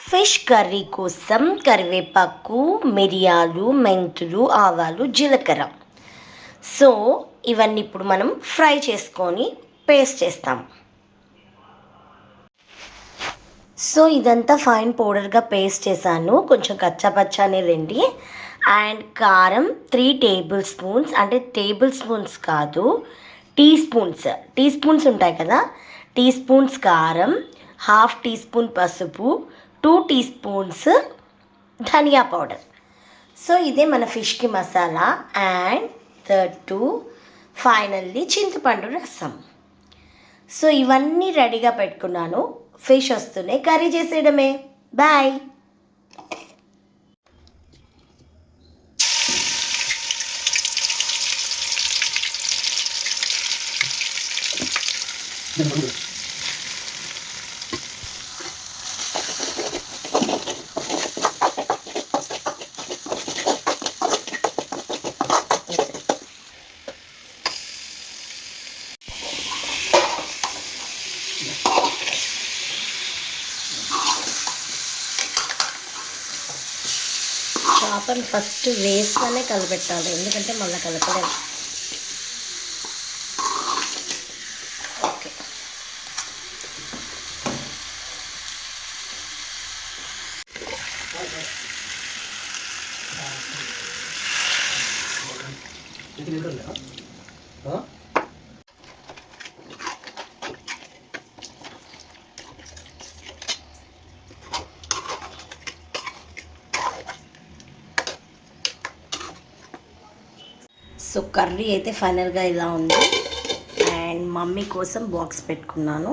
Fish curry కోసం కరివేపాకు, మిరియాలు, మెంతులు, ఆవాలు, జీలకర్ర. సో ఇవన్నీ ఇప్పుడు మనం ఫ్రై చేసుకొని పేస్ట్ చేస్తాం. సో ఇదంతా ఫైన్ పౌడర్గా పేస్ట్ చేశాను, కొంచెం కచ్చాపచ్చానే రండి. అండ్ కారం 3 టేబుల్ స్పూన్స్, అంటే టేబుల్ స్పూన్స్ కాదు, టీ స్పూన్స్ ఉంటాయి కదా, టీ స్పూన్స్ కారం, హాఫ్ టీ స్పూన్ పసుపు, 2 టీ స్పూన్స్ ధనియా పౌడర్. సో ఇదే మన ఫిష్కి మసాలా. అండ్ ఫైనల్లీ చింతపండు రసం. సో ఇవన్నీ రెడీగా పెట్టుకున్నాను. ఫిష్ వస్తూనే కర్రీ చేసేయడమే. బాయ్. చేపను ఫస్ట్ వేస్తూనే కలిపెట్టాలి, ఎందుకంటే మళ్ళీ కలపలేదు. ఓకే, సో కర్రీ అయితే ఫైనల్గా ఇలా ఉంది. అండ్ మమ్మీ కోసం బాక్స్ పెట్టుకున్నాను.